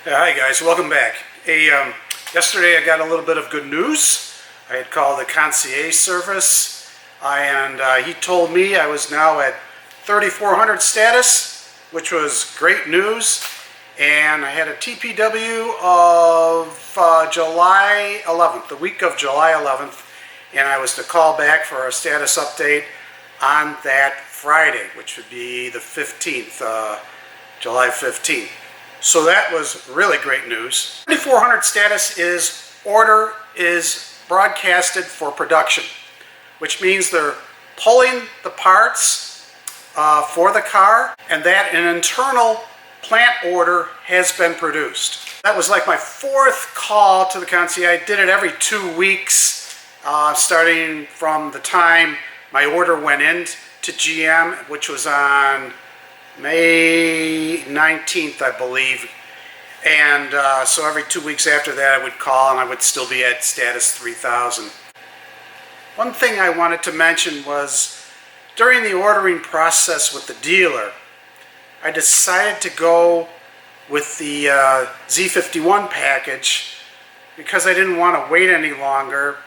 Hi guys, welcome back. Yesterday I got a little bit of good news. I had called the concierge service and he told me I was now at 3400 status, which was great news. And I had a TPW of July 11th, the week of July 11th, and I was to call back for a status update on that Friday, which would be the 15th, July 15th. So that was really great news. 3400 status is order is broadcasted for production, which means they're pulling the parts for the car, and that an internal plant order has been produced. That was like my fourth call to the concierge. I did it every 2 weeks, starting from the time my order went in to GM, which was on May 19th, I believe. And so every 2 weeks after that I would call and I would still be at status 3000. One thing I wanted to mention was during the ordering process with the dealer, I decided to go with the Z51 package because I didn't want to wait any longer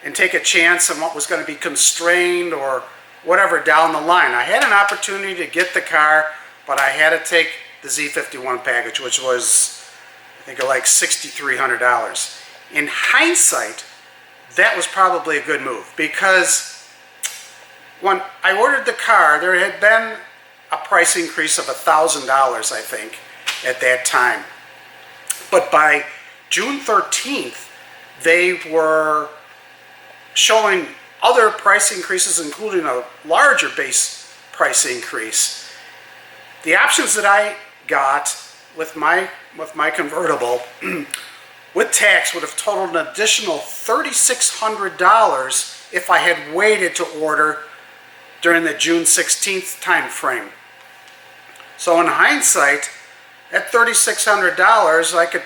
and take a chance on what was going to be constrained or whatever down the line. I had an opportunity to get the car, but I had to take the Z51 package, which was, I think, like $6,300. In hindsight, that was probably a good move because when I ordered the car, there had been a price increase of $1,000, I think, at that time. But by June 13th, they were showing other price increases, including a larger base price increase. The options that I got with my convertible with tax would have totaled an additional $3,600 if I had waited to order during the June 16th time frame. So in hindsight, at $3,600, I could,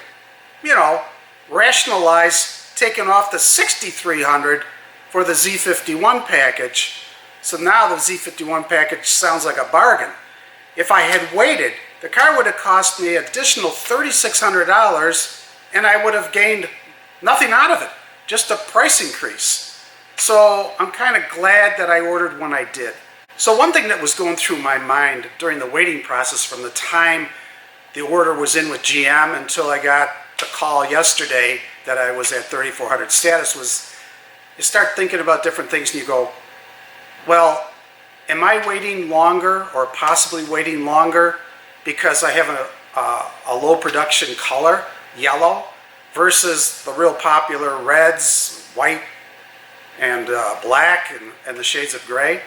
rationalize taking off the $6,300 for the Z51 package. So now the Z51 package sounds like a bargain. If I had waited, the car would have cost me additional $3,600 and I would have gained nothing out of it, just a price increase. So I'm kind of glad that I ordered when I did. So one thing that was going through my mind during the waiting process from the time the order was in with GM until I got the call yesterday that I was at 3400 status was you start thinking about different things and you go, well, am I waiting longer or possibly waiting longer because I have a low production color, yellow, versus the real popular reds, white, and black, and the shades of gray?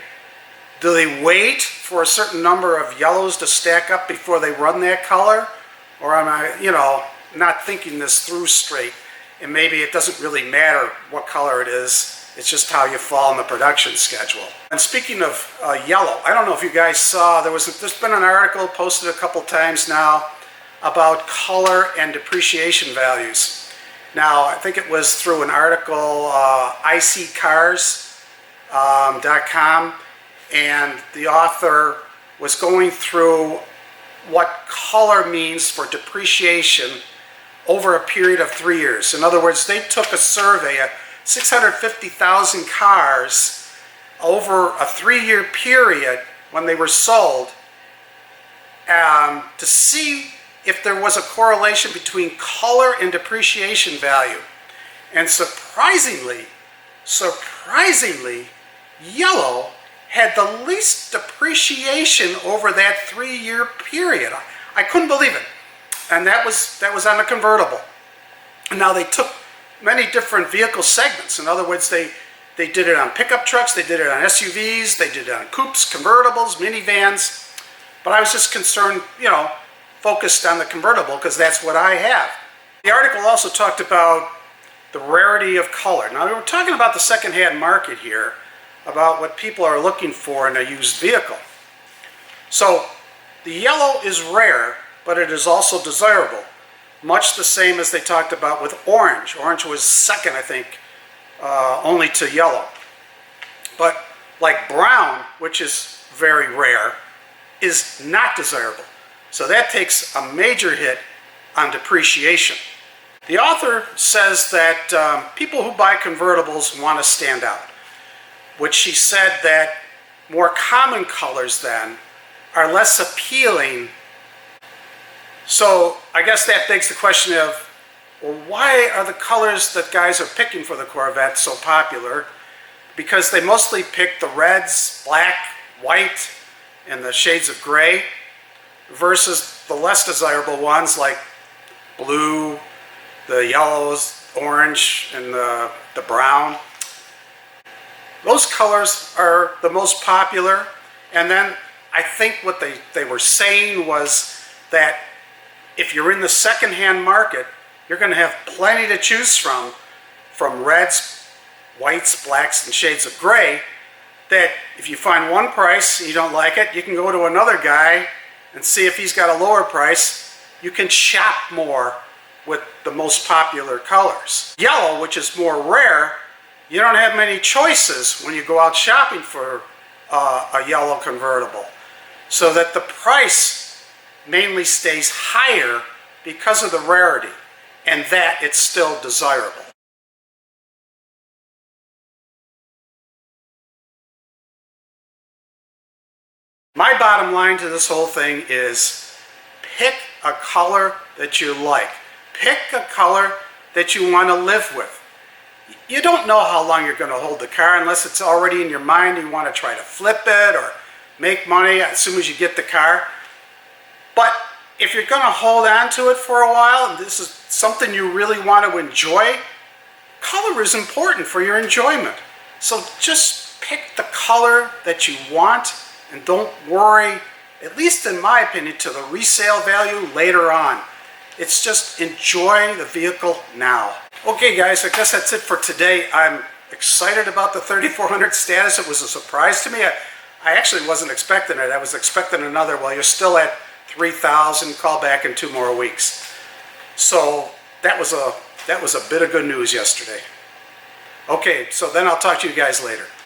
Do they wait for a certain number of yellows to stack up before they run that color? Or am I, not thinking this through straight, and maybe it doesn't really matter what color it is, it's just how you fall in the production schedule. And speaking of yellow, I don't know if you guys saw, there's been an article posted a couple times now about color and depreciation values. Now, I think it was through an article, iccars.com, and the author was going through what color means for depreciation over a period of 3 years. In other words, they took a survey of 650,000 cars over a 3-year period when they were sold to see if there was a correlation between color and depreciation value. And surprisingly, yellow had the least depreciation over that 3-year period. I couldn't believe it. And that was on a convertible. Now they took many different vehicle segments. In other words, they did it on pickup trucks, they did it on SUVs, they did it on coupes, convertibles, minivans. But I was just concerned, focused on the convertible because that's what I have. The article also talked about the rarity of color. Now we're talking about the second-hand market here, about what people are looking for in a used vehicle. So the yellow is rare, but it is also desirable. Much the same as they talked about with orange. Orange was second, I think, only to yellow. But like brown, which is very rare, is not desirable. So that takes a major hit on depreciation. The author says that people who buy convertibles want to stand out, which she said that more common colors then are less appealing. So I guess that begs the question of, well, why are the colors that guys are picking for the Corvette so popular? Because they mostly pick the reds, black, white, and the shades of gray, versus the less desirable ones like blue, the yellows, orange, and the brown. Those colors are the most popular. And then I think what they were saying was that if you're in the secondhand market, you're going to have plenty to choose from reds, whites, blacks, and shades of gray, that if you find one price and you don't like it, you can go to another guy and see if he's got a lower price. You can shop more with the most popular colors. Yellow, which is more rare, you don't have many choices when you go out shopping for a yellow convertible. So that the price mainly stays higher because of the rarity, and that it's still desirable. My bottom line to this whole thing is pick a color that you like. Pick a color that you want to live with. You don't know how long you're going to hold the car unless it's already in your mind you want to try to flip it or make money as soon as you get the car. But if you're going to hold on to it for a while and this is something you really want to enjoy, color is important for your enjoyment. So just pick the color that you want and don't worry, at least in my opinion, to the resale value later on. It's just enjoy the vehicle now. Okay guys, I guess that's it for today. I'm excited about the 3400 status. It was a surprise to me. I actually wasn't expecting it. I was expecting another, well, you're still at 3,000, call back in 2 more weeks. So that was a bit of good news yesterday. Okay, so then I'll talk to you guys later.